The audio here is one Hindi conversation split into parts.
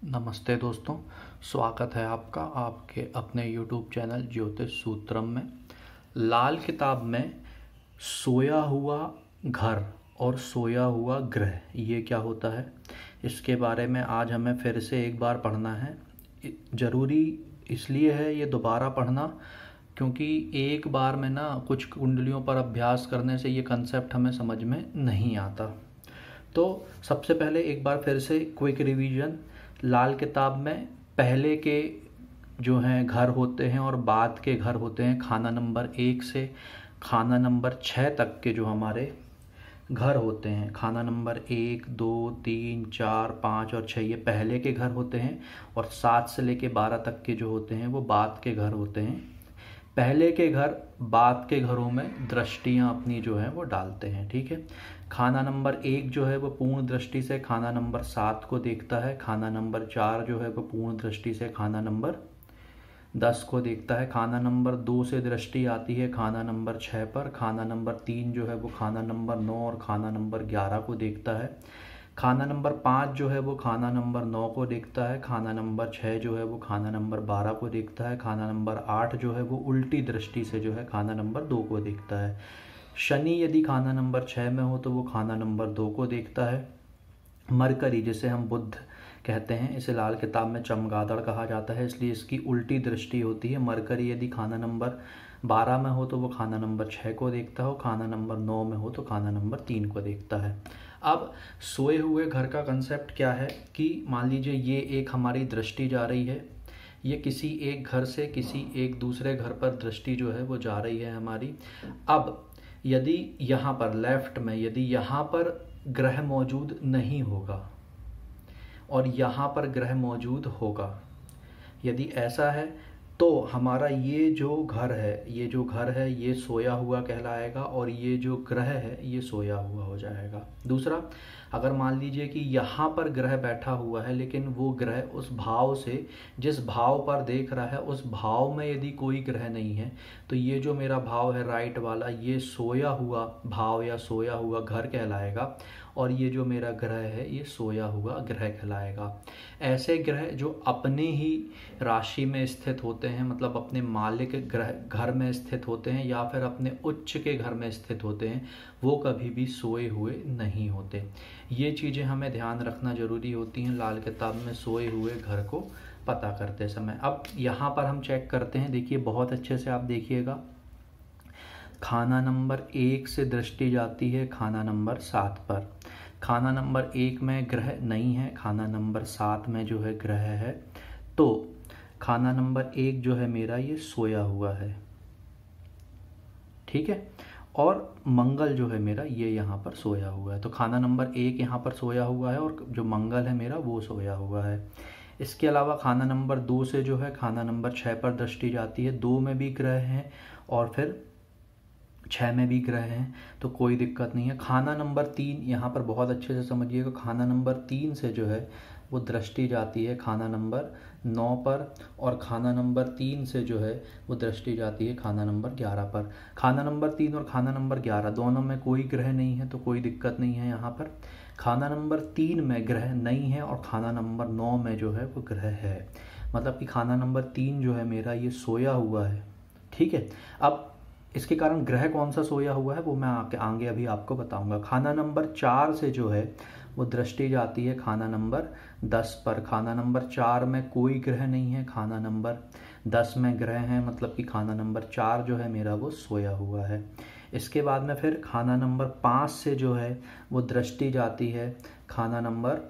नमस्ते दोस्तों, स्वागत है आपका आपके अपने YouTube चैनल ज्योतिष सूत्रम में। लाल किताब में सोया हुआ घर और सोया हुआ ग्रह ये क्या होता है, इसके बारे में आज हमें फिर से एक बार पढ़ना है। ज़रूरी इसलिए है ये दोबारा पढ़ना क्योंकि एक बार में ना कुछ कुंडलियों पर अभ्यास करने से ये कंसेप्ट हमें समझ में नहीं आता। तो सबसे पहले एक बार फिर से क्विक रिवीजन। लाल किताब में पहले के जो हैं घर होते हैं और बाद के घर होते हैं। खाना नंबर 1 से खाना नंबर 6 तक के जो हमारे घर होते हैं, खाना नंबर 1, 2, 3, 4, 5 और 6 ये पहले के घर होते हैं और 7 से लेके 12 तक के जो होते हैं वो बाद के घर होते हैं। पहले के घर बाद के घरों में दृष्टियां अपनी जो है वो डालते हैं, ठीक है। खाना नंबर 1 जो है वो पूर्ण दृष्टि से खाना नंबर 7 को देखता है। खाना नंबर 4 जो है वो पूर्ण दृष्टि से खाना नंबर 10 को देखता है। खाना नंबर 2 से दृष्टि आती है खाना नंबर 6 पर। खाना नंबर 3 जो है वो खाना नंबर 9 और खाना नंबर 11 को देखता है। खाना नंबर 5 जो है वो खाना नंबर 9 को देखता है। खाना नंबर 6 जो है वो खाना नंबर 12 को देखता है। खाना नंबर 8 जो है वो उल्टी दृष्टि से जो है खाना नंबर 2 को देखता है। शनि यदि खाना नंबर 6 में हो तो वो खाना नंबर 2 को देखता है। मरकरी जिसे हम बुध कहते हैं, इसे लाल किताब में चमगादड़ कहा जाता है, इसलिए इसकी उल्टी दृष्टि होती है। मरकरी यदि खाना नंबर 12 में हो तो वो खाना नंबर 6 को देखता हो। खाना नंबर 9 में हो तो खाना नंबर 3 को देखता है। अब सोए हुए घर का कंसेप्ट क्या है कि मान लीजिए ये एक हमारी दृष्टि जा रही है, ये किसी एक घर से किसी एक दूसरे घर पर दृष्टि जो है वो जा रही है हमारी। अब यदि यहाँ पर लेफ्ट में यदि यहाँ पर ग्रह मौजूद नहीं होगा और यहाँ पर ग्रह मौजूद होगा, यदि ऐसा है तो हमारा ये जो घर है ये सोया हुआ कहलाएगा और ये जो ग्रह है ये सोया हुआ हो जाएगा। दूसरा, अगर मान लीजिए कि यहाँ पर ग्रह बैठा हुआ है लेकिन वो ग्रह उस भाव से जिस भाव पर देख रहा है उस भाव में यदि कोई ग्रह नहीं है तो ये जो मेरा भाव है राइट वाला ये सोया हुआ भाव या सोया हुआ घर कहलाएगा और ये जो मेरा ग्रह है ये सोया हुआ ग्रह कहलाएगा। ऐसे ग्रह जो अपने ही राशि में स्थित होते हैं, मतलब अपने मालिक ग्रह घर में स्थित होते हैं या फिर अपने उच्च के घर में स्थित होते हैं, वो कभी भी सोए हुए नहीं होते। ये चीज़ें हमें ध्यान रखना जरूरी होती हैं लाल किताब में सोए हुए घर को पता करते समय। अब यहाँ पर हम चेक करते हैं, देखिए बहुत अच्छे से आप देखिएगा। खाना नंबर 1 से दृष्टि जाती है खाना नंबर 7 पर। खाना नंबर 1 में ग्रह नहीं है, खाना नंबर 7 में जो है ग्रह है, तो खाना नंबर 1 जो है मेरा ये सोया हुआ है, ठीक है। और मंगल जो है मेरा ये यहाँ पर सोया हुआ है, तो खाना नंबर 1 यहाँ पर सोया हुआ है और जो मंगल है मेरा वो सोया हुआ है। इसके अलावा खाना नंबर 2 से जो है खाना नंबर 6 पर दृष्टि जाती है। 2 में भी ग्रह हैं और फिर 6 में भी ग्रह हैं, तो कोई दिक्कत नहीं है। खाना नंबर 3 यहाँ पर बहुत अच्छे से समझिएगा, खाना नंबर 3 से जो है वो दृष्टि जाती है खाना नंबर 9 पर और खाना नंबर 3 से जो है वो दृष्टि जाती है खाना नंबर 11 पर। खाना नंबर 3 और खाना नंबर 11 दोनों में कोई ग्रह नहीं है तो कोई दिक्कत नहीं है यहाँ पर। खाना नंबर 3 में ग्रह नहीं है और खाना नंबर 9 में जो है वो ग्रह है, मतलब कि खाना नंबर 3 जो है मेरा ये सोया हुआ है, ठीक है। अब इसके कारण ग्रह कौन सा सोया हुआ है वो मैं आगे अभी आपको बताऊंगा। खाना नंबर 4 से जो है वो दृष्टि जाती है खाना नंबर 10 पर। खाना नंबर 4 में कोई ग्रह नहीं है, खाना नंबर 10 में ग्रह है, मतलब कि खाना नंबर 4 जो है मेरा वो सोया हुआ है। इसके बाद में फिर खाना नंबर 5 से जो है वो दृष्टि जाती है खाना नंबर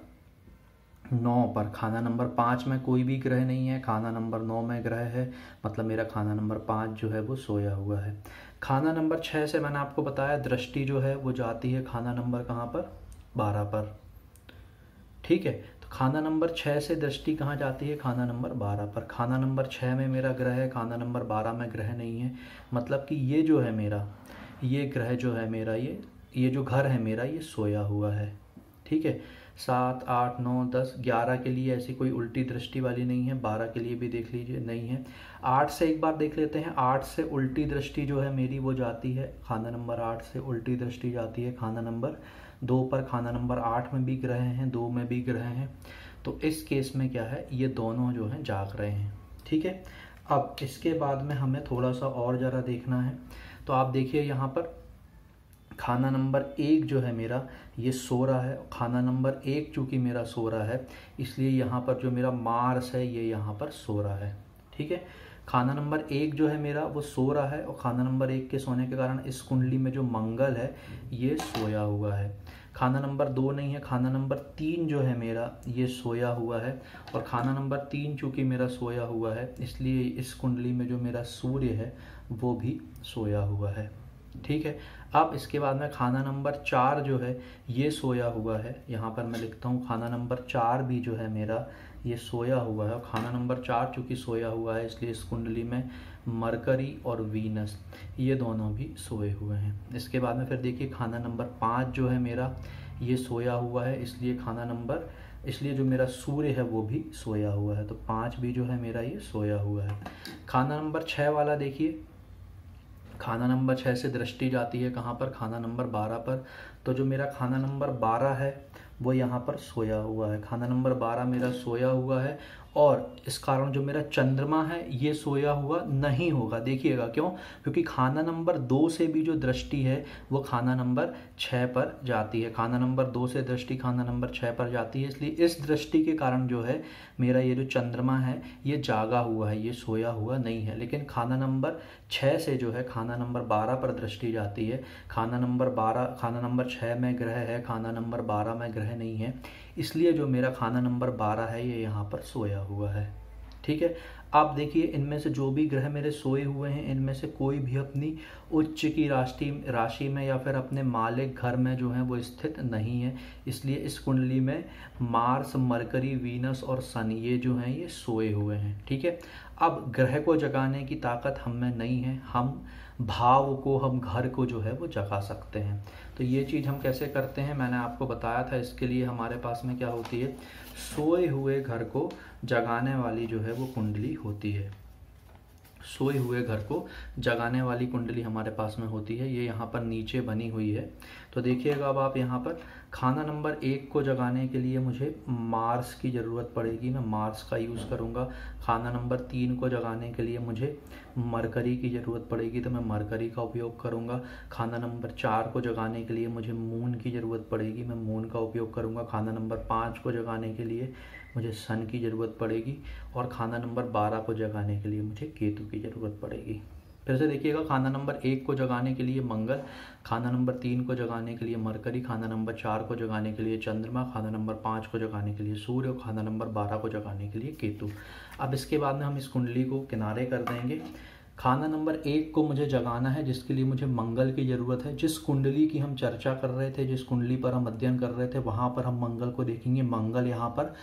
9 पर। खाना नंबर 5 में कोई भी ग्रह नहीं है, खाना नंबर 9 में ग्रह है, मतलब मेरा खाना नंबर 5 जो है वो सोया हुआ है। खाना नंबर 6 से मैंने आपको बताया दृष्टि जो है वो जाती है खाना नंबर कहाँ पर, 12 पर, ठीक है। तो खाना नंबर 6 से दृष्टि कहाँ जाती है, खाना नंबर 12 पर। खाना नंबर 6 में मेरा ग्रह है, खाना नंबर 12 में ग्रह नहीं है, मतलब कि ये जो है मेरा ये ग्रह जो है मेरा ये जो घर है मेरा ये सोया हुआ है, ठीक है। 7, 8, 9, 10, 11 के लिए ऐसी कोई उल्टी दृष्टि वाली नहीं है, 12 के लिए भी देख लीजिए नहीं है। 8 से एक बार देख लेते हैं। 8 से उल्टी दृष्टि जो है मेरी वो जाती है खाना नंबर 8 से उल्टी दृष्टि जाती है खाना नंबर 2 पर। खाना नंबर 8 में भी ग्रह हैं, 2 में भी ग्रह हैं, तो इस केस में क्या है, ये दोनों जो हैं जाग रहे हैं। ठीक है, अब इसके बाद में हमें थोड़ा सा और ज़रा देखना है। तो आप देखिए यहाँ पर खाना नंबर 1 जो है मेरा ये सो रहा है। खाना नंबर 1 चूँकि मेरा सो रहा है, इसलिए यहाँ पर जो मेरा मार्स है ये यहाँ पर सो रहा है। ठीक है, खाना नंबर 1 जो है मेरा वो सो रहा है, और खाना नंबर 1 के सोने के कारण इस कुंडली में जो मंगल है ये सोया हुआ है। खाना नंबर 2 नहीं है, खाना नंबर 3 जो है मेरा ये सोया हुआ है, और खाना नंबर 3 चूँकि मेरा सोया हुआ है, इसलिए इस कुंडली में जो मेरा सूर्य है वो भी सोया हुआ है। ठीक है, अब इसके बाद में खाना नंबर 4 जो है ये सोया हुआ है। यहाँ पर मैं लिखता हूँ खाना नंबर 4 भी जो है मेरा ये सोया हुआ है, और खाना नंबर 4 चूँकि सोया हुआ है, इसलिए इस कुंडली में मरकरी और वीनस ये दोनों भी सोए हुए हैं। इसके बाद में फिर देखिए खाना नंबर 5 जो है मेरा ये सोया हुआ है, इसलिए जो मेरा सूर्य है वो भी सोया हुआ है, तो 5 भी जो है मेरा ये सोया हुआ है। खाना नंबर 6 वाला देखिए, खाना नंबर 6 से दृष्टि जाती है कहाँ पर, खाना नंबर 12 पर। तो जो मेरा खाना नंबर 12 है वो यहाँ पर सोया हुआ है। खाना नंबर 12 मेरा सोया हुआ है, और इस कारण जो मेरा चंद्रमा है ये सोया हुआ नहीं होगा। देखिएगा क्यों, क्योंकि खाना नंबर 2 से भी जो दृष्टि है वो खाना नंबर 6 पर जाती है। खाना नंबर 2 से दृष्टि खाना नंबर 6 पर जाती है, इसलिए इस दृष्टि के कारण जो है मेरा ये जो चंद्रमा है ये जागा हुआ है, ये सोया हुआ नहीं है। लेकिन खाना नंबर 6 से जो है खाना नंबर 12 पर दृष्टि जाती है। खाना नंबर 6 में ग्रह है, खाना नंबर 12 में ग्रह नहीं है, इसलिए जो मेरा खाना नंबर 12 है ये यहाँ पर सोया हुआ है। ठीक है, आप देखिए इनमें से जो भी ग्रह मेरे सोए हुए हैं, इनमें से कोई भी अपनी उच्च की राशि में या फिर अपने मालिक घर में जो है वो स्थित नहीं है, इसलिए इस कुंडली में मार्स, मरकरी, वीनस और सन ये जो हैं ये सोए हुए हैं। ठीक है, अब ग्रह को जगाने की ताकत हम में नहीं है, हम भाव को, हम घर को जो है वो जगा सकते हैं। तो ये चीज़ हम कैसे करते हैं मैंने आपको बताया था। इसके लिए हमारे पास में क्या होती है, सोए हुए घर को जगाने वाली जो है वो कुंडली होती है। सोए हुए घर को जगाने वाली कुंडली हमारे पास में होती है, ये यहाँ पर नीचे बनी हुई है। तो देखिएगा अब आप यहाँ पर खाना नंबर 1 को जगाने के लिए मुझे मार्स की ज़रूरत पड़ेगी, मैं मार्स का यूज़ करूँगा। खाना नंबर 3 को जगाने के लिए मुझे मरकरी की ज़रूरत पड़ेगी, तो मैं मरकरी का उपयोग करूँगा। खाना नंबर 4 को जगाने के लिए मुझे मून की ज़रूरत पड़ेगी, मैं मून का उपयोग करूँगा। खाना नंबर 5 को जगाने के लिए मुझे सन की ज़रूरत पड़ेगी, और खाना नंबर 12 को जगाने के लिए मुझे केतु की ज़रूरत पड़ेगी। फिर से देखिएगा, खाना नंबर 1 को जगाने के लिए मंगल, खाना नंबर 3 को जगाने के लिए मरकरी, खाना नंबर 4 को जगाने के लिए चंद्रमा, खाना नंबर 5 को जगाने के लिए सूर्य, और खाना नंबर 12 को जगाने के लिए केतु। अब इसके बाद में हम इस कुंडली को किनारे कर देंगे। खाना नंबर 1 को मुझे जगाना है, जिसके लिए मुझे मंगल की ज़रूरत है। जिस कुंडली की हम चर्चा कर रहे थे, जिस कुंडली पर हम अध्ययन कर रहे थे, वहाँ पर हम मंगल को देखेंगे। मंगल यहाँ पर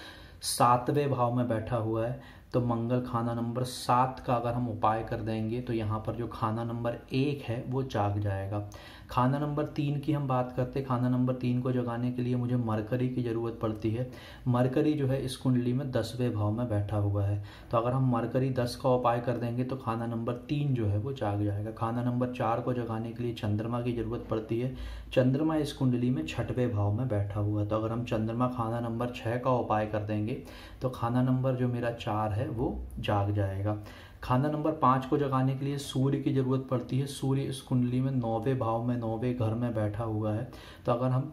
7वें भाव में बैठा हुआ है, तो मंगल खाना नंबर 7 का अगर हम उपाय कर देंगे तो यहाँ पर जो खाना नंबर 1 है वो जाग जाएगा। खाना नंबर 3 की हम बात करते हैं, खाना नंबर 3 को जगाने के लिए मुझे मरकरी की ज़रूरत पड़ती है। मरकरी जो है इस कुंडली में 10वें भाव में बैठा हुआ है, तो अगर हम मरकरी 10 का उपाय कर देंगे तो खाना नंबर 3 जो है वो जाग जाएगा। खाना नंबर 4 को जगाने के लिए चंद्रमा की ज़रूरत पड़ती है। चंद्रमा इस कुंडली में 6वें भाव में बैठा हुआ है, तो अगर हम चंद्रमा खाना नंबर 6 का उपाय कर देंगे तो खाना नंबर जो मेरा 4 है वो जाग जाएगा। खाना नंबर 5 को जगाने के लिए सूर्य की ज़रूरत पड़ती है। सूर्य इस कुंडली में 9वें भाव में 9वें घर में बैठा हुआ है, तो अगर हम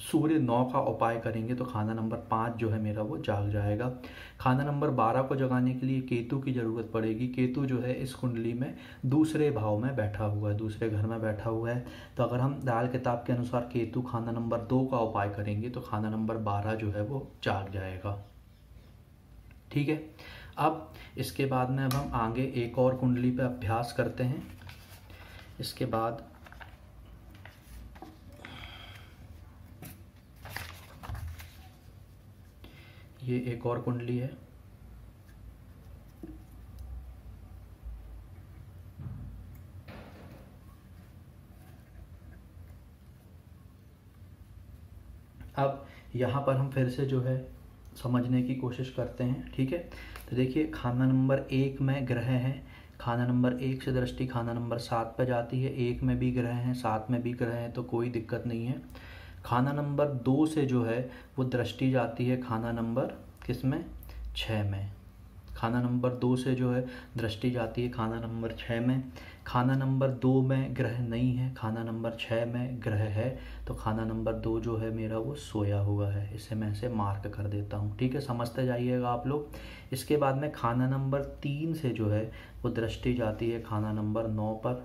सूर्य 9 का उपाय करेंगे तो खाना नंबर 5 जो है मेरा वो जाग जाएगा। खाना नंबर 12 को जगाने के लिए केतु की ज़रूरत पड़ेगी। केतु जो है इस कुंडली में 2रे भाव में बैठा हुआ है, 2रे घर में बैठा हुआ है, तो अगर हम दाल किताब के अनुसार केतु खाना नंबर 2 का उपाय करेंगे तो खाना नंबर 12 जो है वो जाग जाएगा। ठीक है, अब इसके बाद में अब हम आगे एक और कुंडली पे अभ्यास करते हैं। इसके बाद ये एक और कुंडली है। अब यहाँ पर हम फिर से जो है समझने की कोशिश करते हैं। ठीक है, तो देखिए खाना नंबर 1 में ग्रह हैं, खाना नंबर 1 से दृष्टि खाना नंबर 7 पर जाती है। 1 में भी ग्रह हैं, 7 में भी ग्रह हैं, तो कोई दिक्कत नहीं है। खाना नंबर 2 से जो है वो दृष्टि जाती है खाना नंबर किसमें, 6 में। खाना नंबर 2 से जो है दृष्टि जाती है खाना नंबर 6 में। खाना नंबर 2 में ग्रह नहीं है, खाना नंबर 6 में ग्रह है, तो खाना नंबर 2 जो है मेरा वो सोया हुआ है। इसे मैं ऐसे मार्क कर देता हूँ, ठीक है, समझते जाइएगा आप लोग। इसके बाद में खाना नंबर 3 से जो है वो दृष्टि जाती है खाना नंबर 9 पर,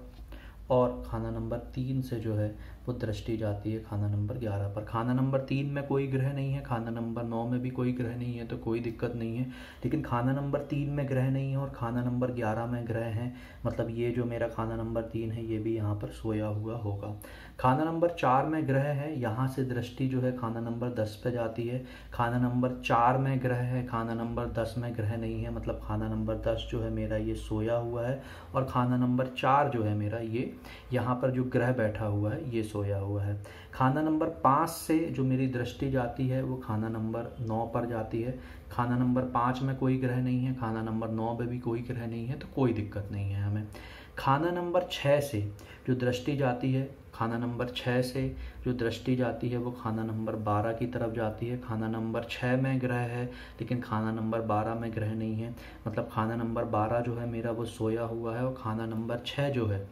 और खाना नंबर 3 से जो है वो दृष्टि जाती है खाना नंबर 11 पर। खाना नंबर 3 में कोई ग्रह नहीं है, खाना नंबर 9 में भी कोई ग्रह नहीं है, तो कोई दिक्कत नहीं है। लेकिन खाना नंबर 3 में ग्रह नहीं है और खाना नंबर 11 में ग्रह है, मतलब ये जो मेरा खाना नंबर 3 है ये भी यहाँ पर सोया हुआ होगा। खाना नंबर 4 में ग्रह है, यहाँ से दृष्टि जो है खाना नंबर 10 पे जाती है। खाना नंबर 4 में ग्रह है, खाना नंबर 10 में ग्रह नहीं है, मतलब खाना नंबर 10 जो है मेरा ये सोया हुआ है, और खाना नंबर 4 जो है मेरा ये यहाँ पर जो ग्रह बैठा हुआ है ये सोया हुआ है। खाना नंबर 5 से जो मेरी दृष्टि जाती है वो खाना नंबर 9 पर जाती है। खाना नंबर 5 में कोई ग्रह नहीं है, खाना नंबर 9 में भी कोई ग्रह नहीं है, तो कोई दिक्कत नहीं है हमें। खाना नंबर 6 से जो दृष्टि जाती है, खाना नंबर 6 से जो दृष्टि जाती है वो खाना नंबर 12 की तरफ जाती है। खाना नंबर 6 में ग्रह है लेकिन खाना नंबर 12 में ग्रह नहीं है, मतलब खाना नंबर 12 जो है मेरा वो सोया हुआ है, और खाना नंबर 6 जो है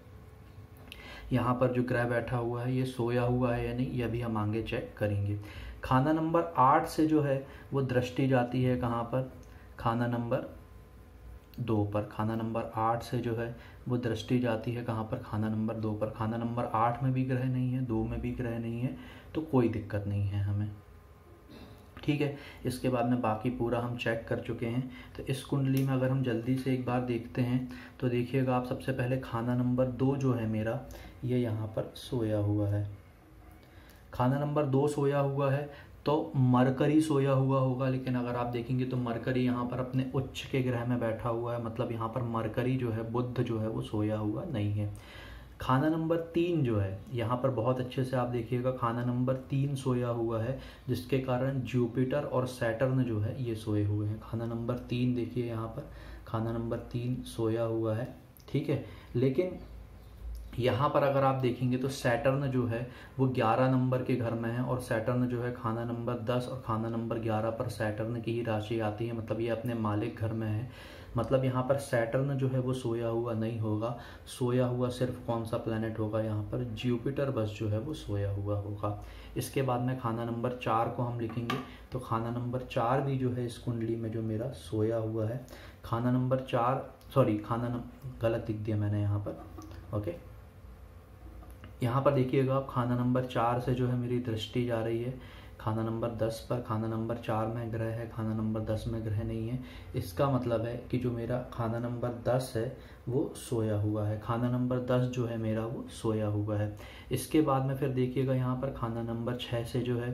यहाँ पर जो ग्रह बैठा हुआ है ये सोया हुआ है या नहीं, यह भी हम आगे चेक करेंगे। खाना नंबर 8 से जो है वो दृष्टि जाती है कहाँ पर, खाना नंबर 2 पर। खाना नंबर 8 से जो है वो दृष्टि जाती है कहाँ पर, खाना नंबर 2 पर। खाना नंबर 8 में भी ग्रह नहीं है, 2 में भी ग्रह नहीं है, तो कोई दिक्कत नहीं है हमें, ठीक है। इसके बाद में बाकी पूरा हम चेक कर चुके हैं। तो इस कुंडली में अगर हम जल्दी से एक बार देखते हैं तो देखिएगा आप, सबसे पहले खाना नंबर 2 जो है मेरा ये यहाँ पर सोया हुआ है। खाना नंबर 2 सोया हुआ है तो मरकरी सोया हुआ होगा, लेकिन अगर आप देखेंगे तो मरकरी यहाँ पर अपने उच्च के ग्रह में बैठा हुआ है, मतलब यहाँ पर मरकरी जो है, बुध जो है वो सोया हुआ नहीं है। खाना नंबर 3 जो है यहाँ पर बहुत अच्छे से आप देखिएगा, खाना नंबर 3 सोया हुआ है, जिसके कारण जुपिटर और सैटर्न जो है ये सोए हुए हैं। खाना नंबर 3 देखिए यहाँ पर, खाना नंबर 3 सोया हुआ है, ठीक है। लेकिन यहाँ पर अगर आप देखेंगे तो सैटर्न जो है वो 11 नंबर के घर में है, और सैटर्न जो है खाना नंबर 10 और खाना नंबर 11 पर सैटर्न की ही राशि आती है, मतलब ये अपने मालिक घर में है। मतलब यहाँ पर सैटर्न जो है वो सोया हुआ नहीं होगा, सोया हुआ सिर्फ कौन सा प्लैनेट होगा, यहाँ पर जुपिटर बस जो है वो सोया हुआ होगा। इसके बाद में खाना नंबर 4 को हम लिखेंगे, तो खाना नंबर 4 भी जो है इस कुंडली में जो मेरा सोया हुआ है। खाना नंबर 4 सॉरी गलत लिख दिया मैंने यहाँ पर, ओके। यहाँ पर देखिएगा आप, खाना नंबर 4 से जो है मेरी दृष्टि जा रही है खाना नंबर 10 पर। खाना नंबर 4 में ग्रह है, खाना नंबर 10 में ग्रह नहीं है। इसका मतलब है कि जो मेरा खाना नंबर 10 है वो सोया हुआ है, खाना नंबर 10 जो है मेरा वो सोया हुआ है। इसके बाद में फिर देखिएगा यहाँ पर खाना नंबर 6 से जो है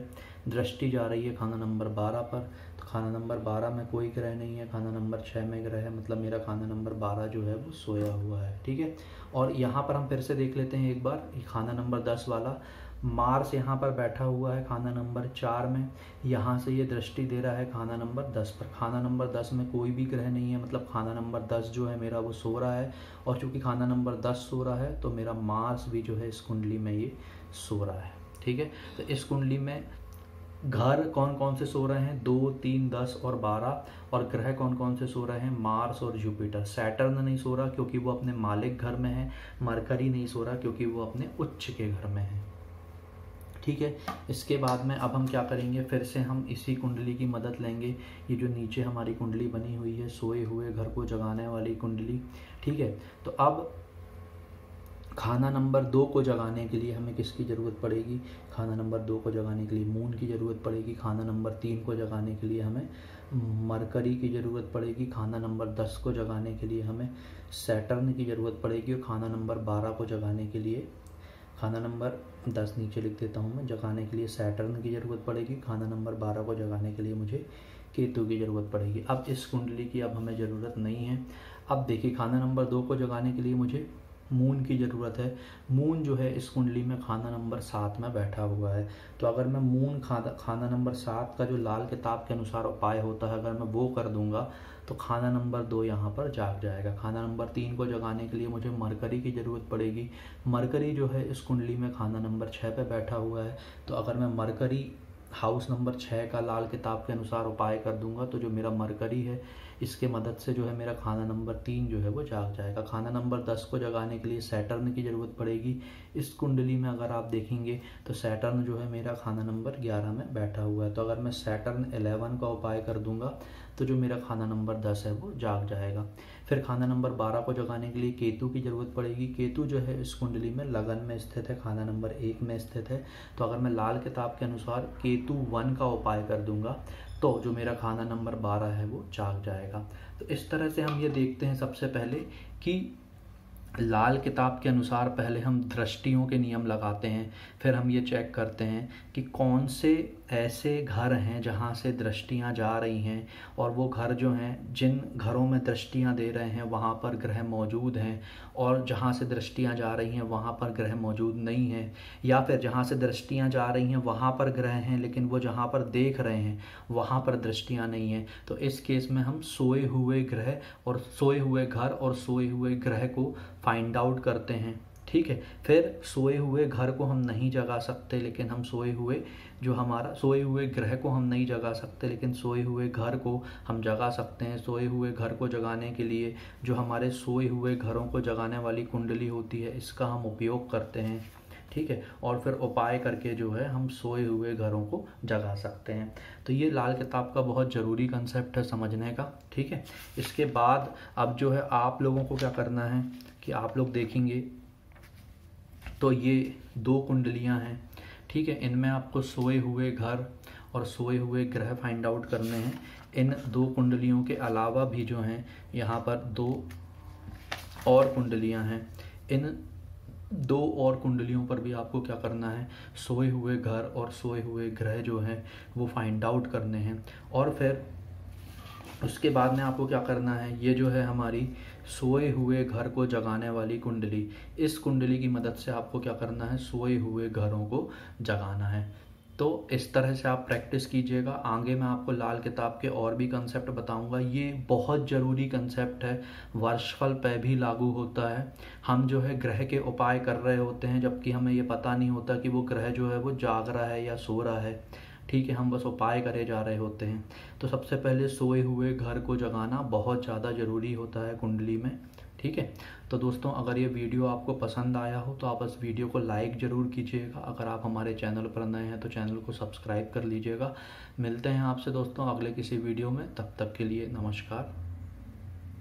दृष्टि जा रही है खाना नंबर 12 पर, तो खाना नंबर 12 में कोई ग्रह नहीं है, खाना नंबर 6 में ग्रह है, मतलब मेरा खाना नंबर 12 जो है वो सोया हुआ है, ठीक है। और यहाँ पर हम फिर से देख लेते हैं एक बार, खाना नंबर 10 वाला मार्स यहाँ पर बैठा हुआ है खाना नंबर 4 में, यहाँ से ये दृष्टि दे रहा है खाना नंबर 10 पर। खाना नंबर 10 में कोई भी ग्रह नहीं है, मतलब खाना नंबर 10 जो है मेरा वो सो रहा है, और चूंकि खाना नंबर 10 सो रहा है तो मेरा मार्स भी जो है इस कुंडली में ये सो रहा है, ठीक है। तो इस कुंडली में घर कौन कौन से सो रहे हैं, 2, 3, 10 और 12, और ग्रह कौन कौन से सो रहे हैं, मार्स और जुपिटर। सैटर्न नहीं सो रहा क्योंकि वो अपने मालिक घर में है, मरकरी नहीं सो रहा क्योंकि वो अपने उच्च के घर में है, ठीक है। इसके बाद में अब हम क्या करेंगे, फिर से हम इसी कुंडली की मदद लेंगे। ये जो नीचे हमारी कुंडली बनी हुई है, सोए हुए घर को जगाने वाली कुंडली, ठीक है। तो अब खाना नंबर 2 को जगाने के लिए हमें किसकी ज़रूरत पड़ेगी, खाना नंबर 2 को जगाने के लिए मून की ज़रूरत पड़ेगी। खाना नंबर 3 को जगाने के लिए हमें मरकरी की ज़रूरत पड़ेगी। खाना नंबर 10 को जगाने के लिए हमें सैटर्न की ज़रूरत पड़ेगी, और खाना नंबर 12 को जगाने के लिए, खाना नंबर 10 नीचे लिख देता हूँ मैं, जगाने के लिए सैटर्न की ज़रूरत पड़ेगी। खाना नंबर 12 को जगाने के लिए मुझे केतु की ज़रूरत पड़ेगी। अब इस कुंडली की अब हमें ज़रूरत नहीं है। अब देखिए, खाना नंबर 2 को जगाने के लिए मुझे मून की ज़रूरत है। मून जो है इस कुंडली में खाना नंबर 7 में बैठा हुआ है, तो अगर मैं मून खाना नंबर 7 का जो लाल किताब के अनुसार उपाय होता है अगर मैं वो कर दूंगा तो खाना नंबर 2 यहाँ पर जाग जाएगा। खाना नंबर 3 को जगाने के लिए मुझे मरकरी की ज़रूरत पड़ेगी। मरकरी जो है इस कुंडली में खाना नंबर 6 पे बैठा हुआ है, तो अगर मैं मरकरी हाउस नंबर 6 का लाल किताब के अनुसार उपाय कर दूंगा तो जो मेरा मरकरी है इसके मदद से जो है मेरा खाना नंबर 3 जो है वो जाग जाएगा। खाना नंबर 10 को जगाने के लिए सैटर्न की ज़रूरत पड़ेगी। इस कुंडली में अगर आप देखेंगे तो सैटर्न जो है मेरा खाना नंबर 11 में बैठा हुआ है। तो अगर मैं सैटर्न 11 का उपाय कर दूंगा तो जो मेरा खाना नंबर 10 है वो जाग जाएगा। फिर खाना नंबर 12 को जगाने के लिए केतु की ज़रूरत पड़ेगी। केतु जो है इस कुंडली में लगन में स्थित है, खाना नंबर 1 में स्थित है। तो अगर मैं लाल किताब के अनुसार केतु 1 का उपाय कर दूंगा तो जो मेरा खाना नंबर 12 है वो जाग जाएगा। तो इस तरह से हम ये देखते हैं सबसे पहले कि लाल किताब के अनुसार पहले हम दृष्टियों के नियम लगाते हैं। फिर हम ये चेक करते हैं कि कौन से ऐसे घर हैं जहाँ से दृष्टियाँ जा रही हैं और वो घर जो हैं जिन घरों में दृष्टियाँ दे रहे हैं वहाँ पर ग्रह मौजूद हैं, और जहाँ से दृष्टियाँ जा रही हैं वहाँ पर ग्रह मौजूद नहीं हैं, या फिर जहाँ से दृष्टियाँ जा रही हैं वहाँ पर ग्रह हैं लेकिन वो जहाँ पर देख रहे हैं वहाँ पर दृष्टियाँ नहीं हैं। तो इस केस में हम सोए हुए ग्रह और सोए हुए घर और सोए हुए ग्रह को फाइंड आउट करते हैं। ठीक है, फिर सोए हुए घर को हम नहीं जगा सकते लेकिन हम सोए हुए ग्रह को हम नहीं जगा सकते लेकिन सोए हुए घर को हम जगा सकते हैं। सोए हुए घर को जगाने के लिए जो हमारे सोए हुए घरों को जगाने वाली कुंडली होती है इसका हम उपयोग करते हैं। ठीक है, और फिर उपाय करके जो है हम सोए हुए घरों को जगा सकते हैं। तो ये लाल किताब का बहुत ज़रूरी कंसेप्ट है समझने का। ठीक है, इसके बाद अब जो है आप लोगों को क्या करना है कि आप लोग देखेंगे तो ये 2 कुंडलियां हैं। ठीक है, इनमें आपको सोए हुए घर और सोए हुए ग्रह फाइंड आउट करने हैं। इन 2 कुंडलियों के अलावा भी जो हैं यहाँ पर 2 और कुंडलियां हैं। इन 2 और कुंडलियों पर भी आपको क्या करना है, सोए हुए घर और सोए हुए ग्रह जो हैं वो फाइंड आउट करने हैं। और फिर उसके बाद में आपको क्या करना है, ये जो है हमारी सोए हुए घर को जगाने वाली कुंडली, इस कुंडली की मदद से आपको क्या करना है, सोए हुए घरों को जगाना है। तो इस तरह से आप प्रैक्टिस कीजिएगा। आगे मैं आपको लाल किताब के और भी कंसेप्ट बताऊंगा। ये बहुत ज़रूरी कंसेप्ट है, वर्षफल पे भी लागू होता है। हम जो है ग्रह के उपाय कर रहे होते हैं जबकि हमें ये पता नहीं होता कि वो ग्रह जो है वो जाग रहा है या सो रहा है। ठीक है, हम बस उपाय करे जा रहे होते हैं। तो सबसे पहले सोए हुए घर को जगाना बहुत ज़्यादा ज़रूरी होता है कुंडली में। ठीक है, तो दोस्तों अगर ये वीडियो आपको पसंद आया हो तो आप इस वीडियो को लाइक ज़रूर कीजिएगा। अगर आप हमारे चैनल पर नए हैं तो चैनल को सब्सक्राइब कर लीजिएगा। मिलते हैं आपसे दोस्तों अगले किसी वीडियो में, तब तक के लिए नमस्कार।